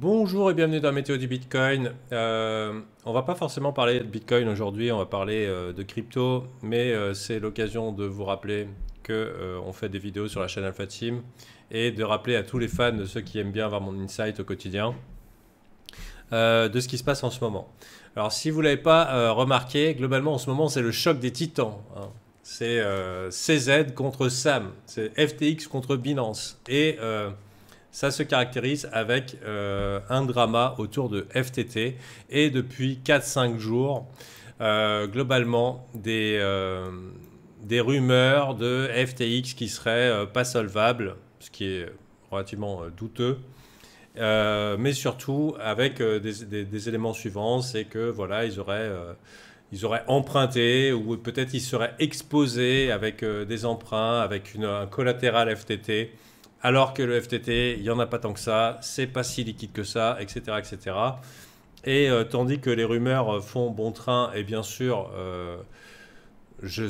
Bonjour et bienvenue dans la météo du Bitcoin. On va pas forcément parler de Bitcoin aujourd'hui, on va parler de crypto, mais c'est l'occasion de vous rappeler que on fait des vidéos sur la chaîne Alpha Team et de rappeler à tous les fans, de ceux qui aiment bien avoir mon insight au quotidien, de ce qui se passe en ce moment. Alors si vous l'avez pas remarqué, globalement en ce moment c'est le choc des titans, hein. C'est CZ contre SAM, c'est FTX contre Binance et ça se caractérise avec un drama autour de FTT et depuis 4-5 jours, globalement, des rumeurs de FTX qui seraient pas solvables, ce qui est relativement douteux. Mais surtout avec des éléments suivants, c'est que voilà, ils auraient emprunté ou peut-être ils seraient exposés avec des emprunts, avec un collatéral FTT. Alors que le FTT, il n'y en a pas tant que ça, c'est pas si liquide que ça, etc. etc. Et tandis que les rumeurs font bon train, et bien sûr, je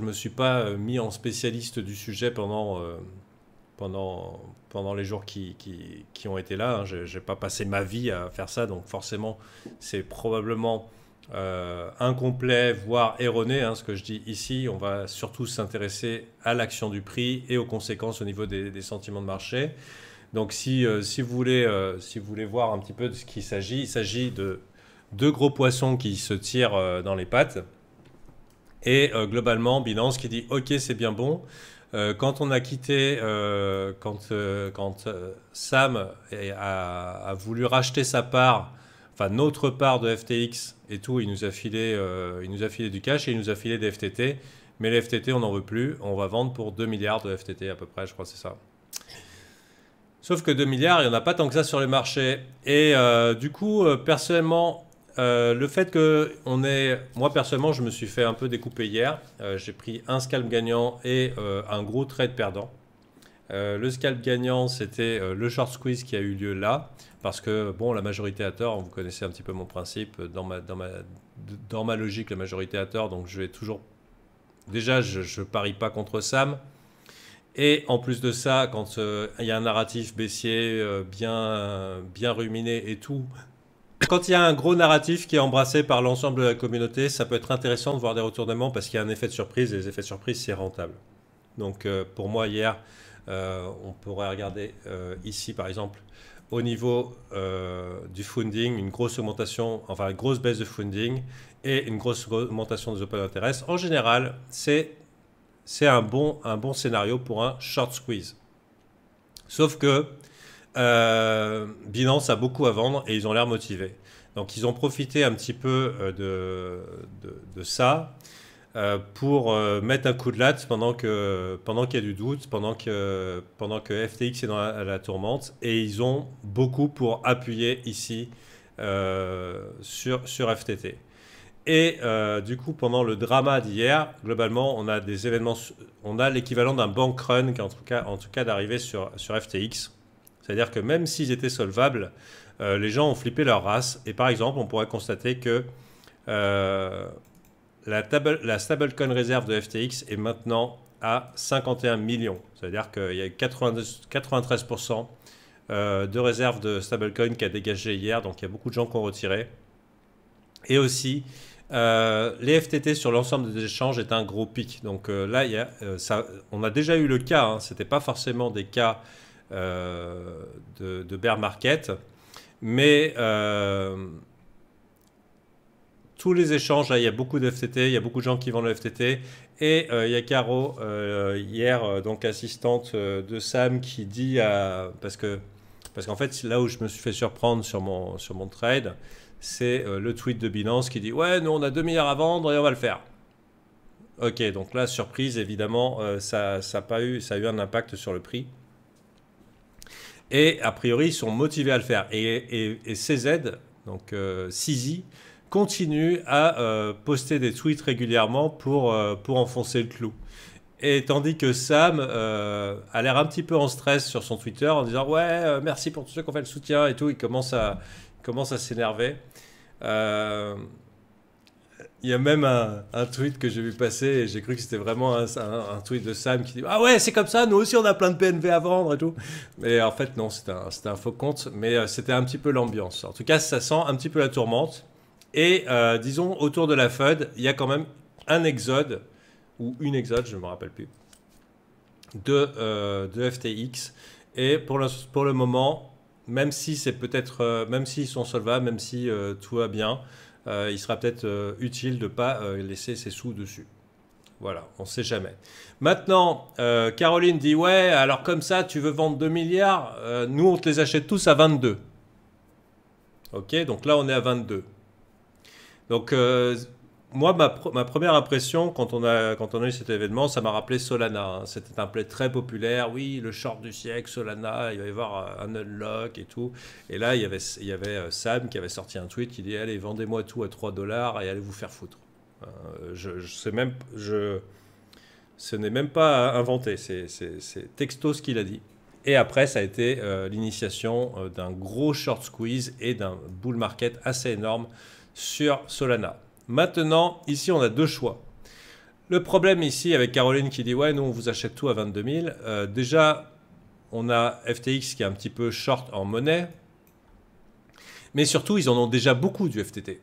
me suis pas mis en spécialiste du sujet pendant les jours qui ont été là, hein. Je n'ai pas passé ma vie à faire ça, donc forcément, c'est probablement incomplet, voire erroné, hein, ce que je dis ici. On va surtout s'intéresser à l'action du prix et aux conséquences au niveau des sentiments de marché. Donc si vous voulez voir un petit peu de ce qu'il s'agit, il s'agit de deux gros poissons qui se tirent dans les pattes. Et globalement, Binance qui dit ok, c'est bien bon. Quand on a quitté, quand Sam a voulu racheter sa part, enfin notre part de FTX et tout, il nous a filé du cash et il nous a filé des FTT. Mais les FTT, on n'en veut plus. On va vendre pour 2 milliards de FTT à peu près, je crois que c'est ça. Sauf que 2 milliards, il n'y en a pas tant que ça sur les marchés. Et du coup, personnellement, le fait que moi personnellement, je me suis fait un peu découper hier. J'ai pris un scalp gagnant et un gros trade perdant. Le scalp gagnant, c'était le short squeeze qui a eu lieu là. Parce que, bon, la majorité a tort. Vous connaissez un petit peu mon principe. Dans ma logique, la majorité a tort. Donc, je vais toujours... Déjà, je parie pas contre Sam. Et en plus de ça, quand il y a un narratif baissier bien ruminé et tout... Quand il y a un gros narratif qui est embrassé par l'ensemble de la communauté, ça peut être intéressant de voir des retournements parce qu'il y a un effet de surprise. Et les effets de surprise, c'est rentable. Donc, pour moi, hier, on pourrait regarder ici, par exemple... Au niveau du funding, une grosse augmentation, enfin une grosse baisse de funding et une grosse augmentation des open interest. En général, c'est un bon scénario pour un short squeeze. Sauf que Binance a beaucoup à vendre et ils ont l'air motivés. Donc ils ont profité un petit peu de ça pour mettre un coup de latte pendant qu'il y a du doute, pendant que FTX est dans la tourmente, et ils ont beaucoup pour appuyer ici sur FTT. Et du coup, pendant le drama d'hier, globalement, on a des événements, on a l'équivalent d'un bank run, qui en tout cas d'arriver sur FTX. C'est-à-dire que même s'ils étaient solvables, les gens ont flippé leur race. Et par exemple, on pourrait constater que la stablecoin réserve de FTX est maintenant à 51 millions. C'est-à-dire qu'il y a 93% de réserve de stablecoin qui a dégagé hier. Donc il y a beaucoup de gens qui ont retiré. Et aussi, les FTT sur l'ensemble des échanges est un gros pic. Donc là, on a déjà eu le cas. Hein, ce n'était pas forcément des cas de bear market. Mais... tous les échanges, là, il y a beaucoup de FTT, il y a beaucoup de gens qui vendent le FTT. Et il y a Caro, hier, donc assistante de Sam, qui dit parce qu'en fait, là où je me suis fait surprendre sur mon trade, c'est le tweet de Binance qui dit « Ouais, nous, on a 2 milliards à vendre et on va le faire. » Ok, donc là, surprise, évidemment, ça a eu un impact sur le prix. Et a priori, ils sont motivés à le faire. Et CZ, donc CZ, continue à poster des tweets régulièrement pour enfoncer le clou. Et tandis que Sam a l'air un petit peu en stress sur son Twitter en disant « Ouais, merci pour tous ceux qui ont fait le soutien et tout », il commence à s'énerver. Il y a même un tweet que j'ai vu passer et j'ai cru que c'était vraiment un tweet de Sam qui dit « Ah ouais, c'est comme ça, nous aussi on a plein de PNV à vendre et tout ». Mais en fait, non, c'était un faux compte, mais c'était un petit peu l'ambiance. En tout cas, ça sent un petit peu la tourmente. Et disons, autour de la FUD, il y a quand même un exode, ou une exode, je ne me rappelle plus, de FTX. Et pour le moment, même si c'est peut-être, même s'ils sont solvables, même si tout va bien, il sera peut-être utile de ne pas laisser ses sous dessus. Voilà, on ne sait jamais. Maintenant, Caroline dit, ouais, alors comme ça, tu veux vendre 2 milliards, nous on te les achète tous à 22. Ok, donc là on est à 22. Donc moi, ma première impression quand on a eu cet événement, ça m'a rappelé Solana. Hein. C'était un play très populaire. Oui, le short du siècle, Solana, il va y avoir un unlock et tout. Et là, il y avait Sam qui avait sorti un tweet qui dit allez, vendez-moi tout à 3 dollars et allez vous faire foutre. Ce n'est même pas inventé. C'est texto ce qu'il a dit. Et après, ça a été l'initiation d'un gros short squeeze et d'un bull market assez énorme sur Solana. Maintenant, ici, on a deux choix. Le problème ici, avec Caroline qui dit « Ouais, nous, on vous achète tout à 22 000 », déjà, on a FTX qui est un petit peu short en monnaie. Mais surtout, ils en ont déjà beaucoup du FTT.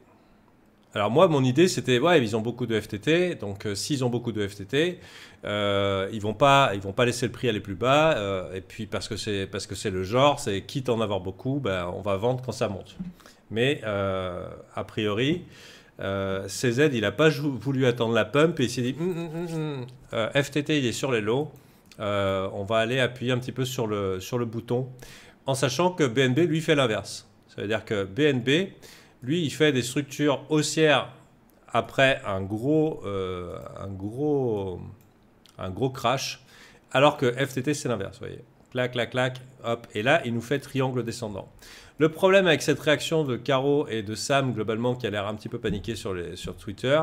Alors moi, mon idée, c'était « Ouais, ils ont beaucoup de FTT. Donc, s'ils ont beaucoup de FTT, ils vont pas laisser le prix aller plus bas. Et puis, parce que c'est le genre, c'est quitte à en avoir beaucoup, ben, on va vendre quand ça monte. » Mais, a priori... CZ, il n'a pas voulu attendre la pump et il s'est dit FTT, il est sur les lows. On va aller appuyer un petit peu sur le bouton en sachant que BNB, lui, fait l'inverse. Ça veut dire que BNB, lui, il fait des structures haussières après un gros crash, alors que FTT, c'est l'inverse. Vous voyez, clac, clac, clac, hop. Et là, il nous fait triangle descendant. Le problème avec cette réaction de Caro et de Sam, globalement, qui a l'air un petit peu paniqué sur Twitter,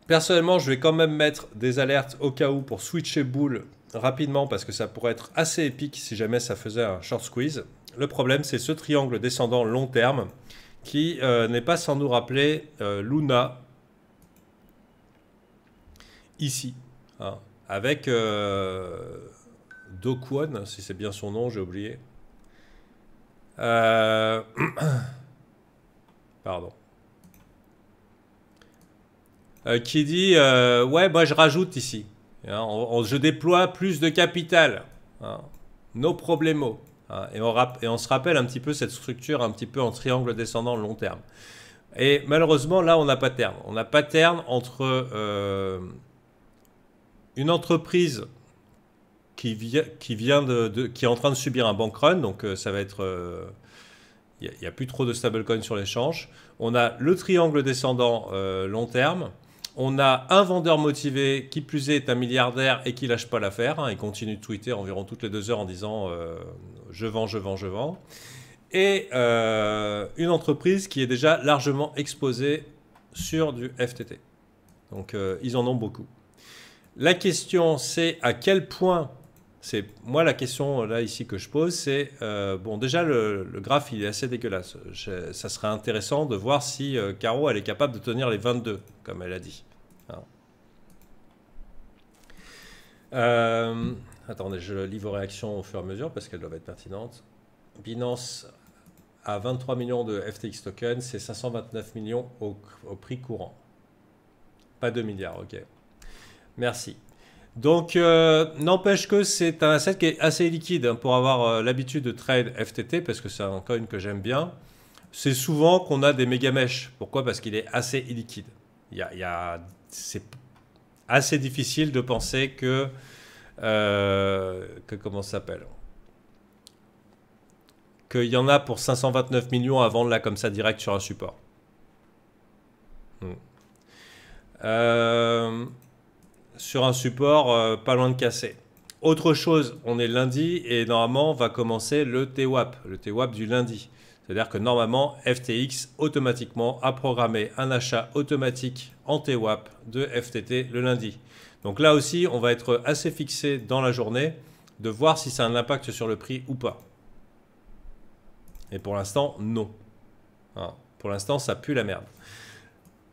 personnellement, je vais quand même mettre des alertes au cas où pour switcher bull rapidement, parce que ça pourrait être assez épique si jamais ça faisait un short squeeze. Le problème, c'est ce triangle descendant long terme qui n'est pas sans nous rappeler Luna, ici, hein, avec Do Kwon, si c'est bien son nom, j'ai oublié. Pardon. Qui dit ouais, moi je rajoute ici. Hein, je déploie plus de capital. Hein, no problemo. Hein, et on se rappelle un petit peu cette structure un petit peu en triangle descendant long terme. Et malheureusement, là, on n'a pas de terme. On n'a pas de terme entre une entreprise qui est en train de subir un bank run, donc ça va être... Il n'y a plus trop de stablecoin sur l'échange. On a le triangle descendant long terme. On a un vendeur motivé qui plus est un milliardaire et qui lâche pas l'affaire. Hein, il continue de tweeter environ toutes les 2 heures en disant je vends, je vends, je vends. Et une entreprise qui est déjà largement exposée sur du FTT. Donc ils en ont beaucoup. La question c'est à quel point... Moi, la question là ici que je pose, c'est bon, déjà le graphe il est assez dégueulasse. Ça serait intéressant de voir si Caro elle est capable de tenir les 22 comme elle a dit. Hein. Attendez, je lis vos réactions au fur et à mesure parce qu'elles doivent être pertinentes. Binance a 23 millions de FTX tokens, c'est 529 millions au prix courant. Pas 2 milliards, ok. Merci. Donc, n'empêche que c'est un asset qui est assez liquide hein, pour avoir l'habitude de trade FTT, parce que c'est un coin que j'aime bien. C'est souvent qu'on a des méga mèches. Pourquoi? Parce qu'il est assez illiquide. C'est assez difficile de penser que comment ça s'appelle? Qu'il y en a pour 529 millions à vendre là comme ça direct sur un support. Sur un support pas loin de casser. Autre chose, on est lundi et normalement va commencer le TWAP, le TWAP du lundi. C'est-à-dire que normalement FTX automatiquement a programmé un achat automatique en TWAP de FTT le lundi. Donc là aussi, on va être assez fixé dans la journée de voir si ça a un impact sur le prix ou pas. Et pour l'instant, non. Hein, pour l'instant, ça pue la merde.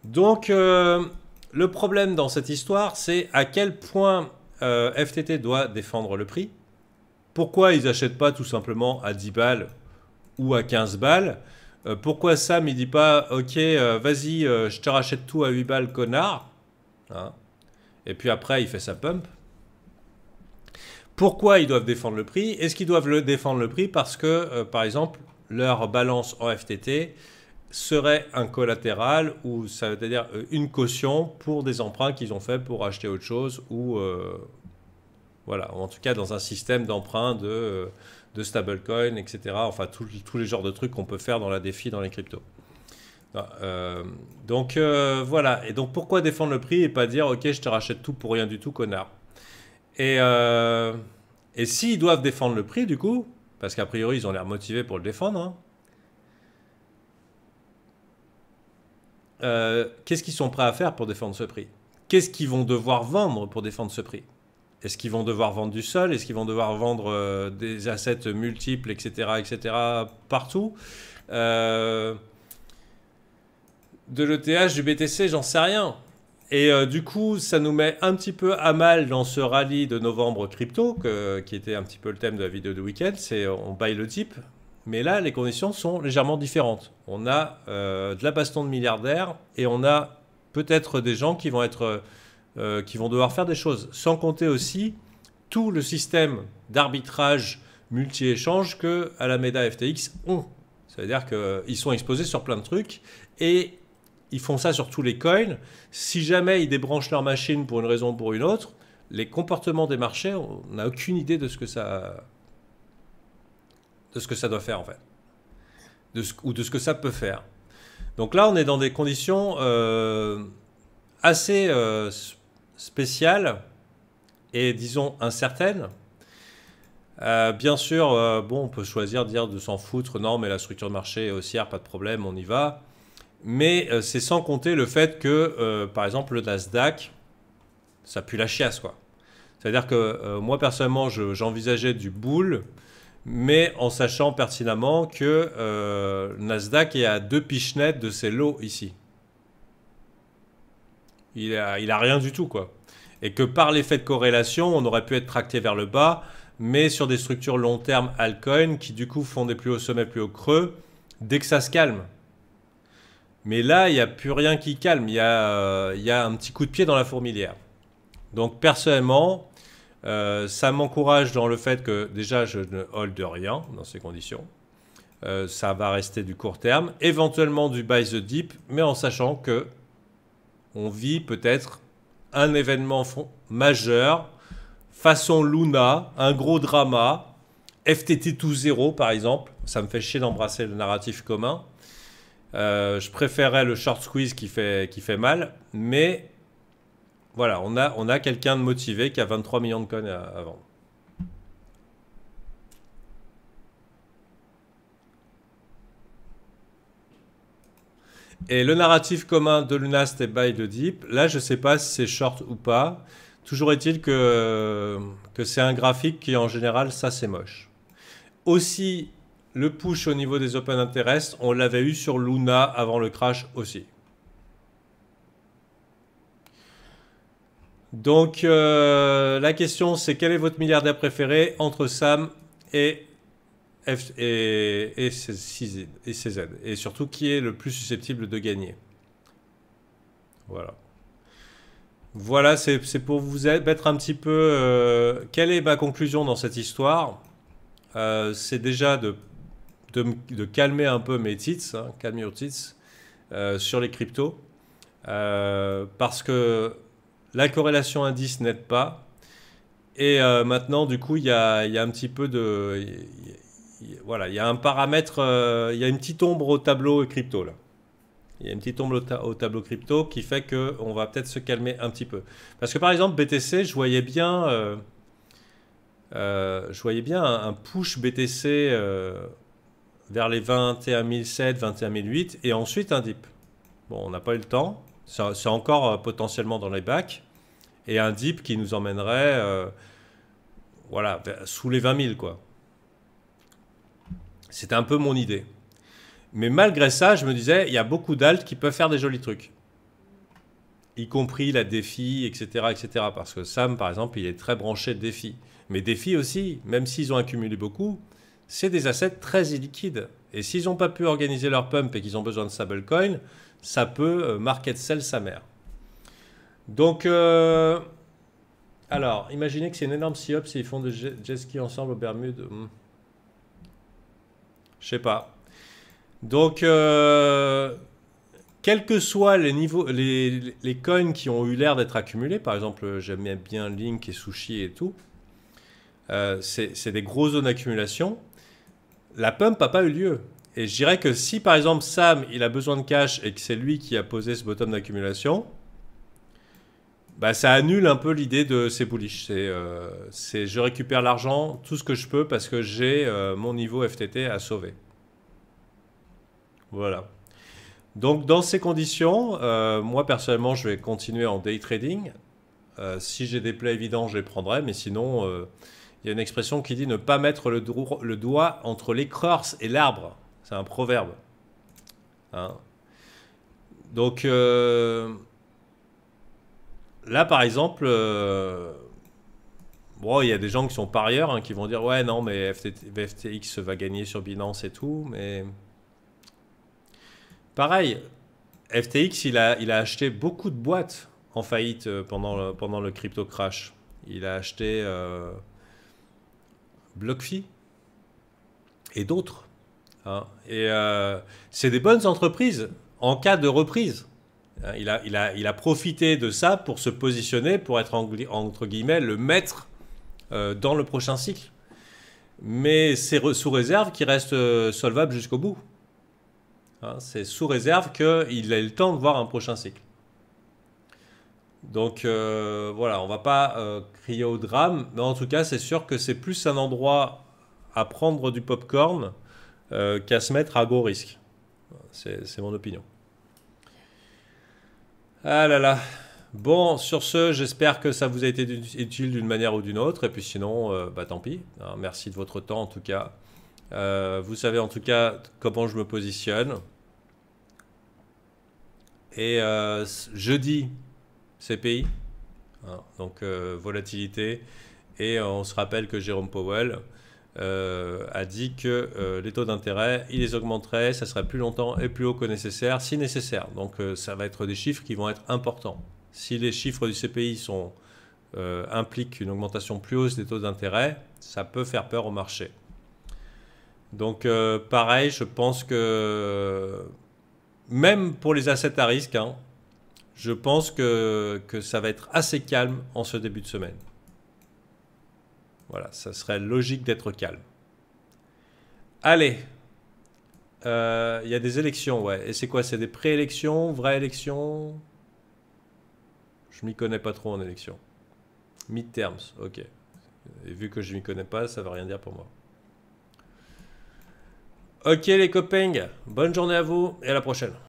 Donc, le problème dans cette histoire, c'est à quel point FTT doit défendre le prix. Pourquoi ils n'achètent pas tout simplement à 10 balles ou à 15 balles? Pourquoi Sam, il dit pas, ok, vas-y, je te rachète tout à 8 balles, connard, hein. Et puis après, il fait sa pump. Pourquoi ils doivent défendre le prix? Est-ce qu'ils doivent défendre le prix parce que, par exemple, leur balance en FTT serait un collatéral ou ça veut dire une caution pour des emprunts qu'ils ont fait pour acheter autre chose ou voilà, en tout cas dans un système d'emprunt de stablecoin, etc. Enfin, tous les genres de trucs qu'on peut faire dans la défi, dans les cryptos. Donc voilà. Et donc pourquoi défendre le prix et pas dire ok, je te rachète tout pour rien du tout, connard. Et s'ils doivent défendre le prix, du coup, parce qu'a priori ils ont l'air motivés pour le défendre, hein, qu'est-ce qu'ils sont prêts à faire pour défendre ce prix? Qu'est-ce qu'ils vont devoir vendre pour défendre ce prix? Est-ce qu'ils vont devoir vendre du sol? Est-ce qu'ils vont devoir vendre des assets multiples, etc., partout? De l'ETH, du BTC, j'en sais rien. Et du coup, ça nous met un petit peu à mal dans ce rallye de novembre crypto, qui était un petit peu le thème de la vidéo de week-end, c'est on buy le dip. Mais là, les conditions sont légèrement différentes. On a de la baston de milliardaires et on a peut-être des gens qui vont devoir faire des choses. Sans compter aussi tout le système d'arbitrage multi-échange que Alameda FTX ont. C'est-à-dire qu'ils sont exposés sur plein de trucs et ils font ça sur tous les coins. Si jamais ils débranchent leur machine pour une raison ou pour une autre, les comportements des marchés, on n'a aucune idée de ce que ça doit faire en fait, ou de ce que ça peut faire. Donc là, on est dans des conditions assez spéciales et disons incertaines. Bien sûr, bon, on peut choisir de dire de s'en foutre, non, mais la structure de marché est haussière, pas de problème, on y va. Mais c'est sans compter le fait que, par exemple, le Nasdaq, ça pue la chiasse, quoi. C'est-à-dire que moi, personnellement, j'envisageais du bull, mais en sachant pertinemment que le Nasdaq est à 2 pichenettes de ses lots ici. Il a rien du tout, quoi. Et que par l'effet de corrélation, on aurait pu être tracté vers le bas, mais sur des structures long terme altcoin qui du coup font des plus hauts sommets, plus hauts creux, dès que ça se calme. Mais là, il n'y a plus rien qui calme. Il y a un petit coup de pied dans la fourmilière. Donc personnellement, ça m'encourage dans le fait que déjà je ne hold rien dans ces conditions. Ça va rester du court terme, éventuellement du buy the dip, mais en sachant que on vit peut-être un événement majeur, façon Luna, un gros drama, FTT 2.0 par exemple. Ça me fait chier d'embrasser le narratif commun. Je préférerais le short squeeze qui fait mal, mais voilà, on a quelqu'un de motivé qui a 23 millions de coins à vendre. Et le narratif commun de Luna, c'était buy the dip. Là, je ne sais pas si c'est short ou pas. Toujours est-il que c'est un graphique qui, en général, ça, c'est moche. Aussi, le push au niveau des open interest, on l'avait eu sur Luna avant le crash aussi. Donc, la question, c'est quel est votre milliardaire préféré entre Sam et CZ, et surtout qui est le plus susceptible de gagner. Voilà, c'est pour vous mettre un petit peu quelle est ma conclusion dans cette histoire. C'est déjà de calmer un peu mes tits, hein, calm your tits, sur les cryptos, parce que la corrélation indice n'aide pas, et maintenant du coup il y a un petit peu de... Voilà, il y a un paramètre, il y a une petite ombre au tableau crypto là. Il y a une petite ombre au tableau crypto qui fait qu'on va peut-être se calmer un petit peu. Parce que par exemple BTC, je voyais bien un push BTC vers les 21 700, 21 800 et ensuite un dip. Bon, on n'a pas eu le temps. C'est encore potentiellement dans les bacs. Et un dip qui nous emmènerait voilà, sous les 20 000 quoi. C'était un peu mon idée. Mais malgré ça, je me disais, il y a beaucoup d'alts qui peuvent faire des jolis trucs. y compris la DeFi, etc., etc. Parce que Sam, par exemple, il est très branché DeFi. Mais DeFi aussi, même s'ils ont accumulé beaucoup, c'est des assets très illiquides. Et s'ils n'ont pas pu organiser leur pump et qu'ils ont besoin de stablecoin, ça peut market sell sa mère. Donc, alors, imaginez que c'est une énorme SIOP s'ils font de jet ski ensemble aux Bermudes. Je sais pas. Donc, quels que soient les niveaux, les coins qui ont eu l'air d'être accumulés, par exemple, j'aime bien Link et Sushi et tout, c'est des grosses zones d'accumulation. La pump n'a pas eu lieu. Et je dirais que si, par exemple, Sam, il a besoin de cash et que c'est lui qui a posé ce bottom d'accumulation, bah, ça annule un peu l'idée de c'est bullish. C'est je récupère l'argent, tout ce que je peux, parce que j'ai mon niveau FTT à sauver. Voilà. Donc, dans ces conditions, moi, personnellement, je vais continuer en day trading. Si j'ai des plays évidents, je les prendrai. Mais sinon, il y a une expression qui dit ne pas mettre le doigt entre l'écorce et l'arbre. C'est un proverbe. Hein. Donc, là, par exemple, bon, il y a des gens qui sont parieurs hein, qui vont dire ouais, non, mais FTX va gagner sur Binance et tout. Mais pareil, FTX, il a acheté beaucoup de boîtes en faillite pendant le crypto crash. Il a acheté BlockFi et d'autres. Hein. Et c'est des bonnes entreprises en cas de reprise. Il a profité de ça pour se positionner, pour être entre guillemets le maître dans le prochain cycle. Mais c'est sous réserve qu'il reste solvable jusqu'au bout. Hein, c'est sous réserve qu'il ait le temps de voir un prochain cycle. Donc voilà, on va pas crier au drame, mais en tout cas, c'est sûr que c'est plus un endroit à prendre du popcorn qu'à se mettre à gros risque. C'est mon opinion. Ah là là. Bon, sur ce, j'espère que ça vous a été utile d'une manière ou d'une autre. Et puis sinon, bah tant pis. Hein, merci de votre temps en tout cas. Vous savez en tout cas comment je me positionne. Et jeudi, CPI. Hein, donc volatilité. Et on se rappelle que Jérôme Powell a dit que les taux d'intérêt, il les augmenterait, ça serait plus longtemps et plus haut que nécessaire, si nécessaire. Donc ça va être des chiffres qui vont être importants. Si les chiffres du CPI impliquent une augmentation plus hausse des taux d'intérêt, ça peut faire peur au marché. Donc pareil, je pense que même pour les assets à risque, hein, je pense que ça va être assez calme en ce début de semaine. Voilà, ça serait logique d'être calme. Allez, il y a des élections, ouais. Et c'est quoi? C'est des préélections, vraies élections? Je m'y connais pas trop en élection. Midterms, ok. Et vu que je m'y connais pas, ça veut rien dire pour moi. Ok les copains, bonne journée à vous et à la prochaine.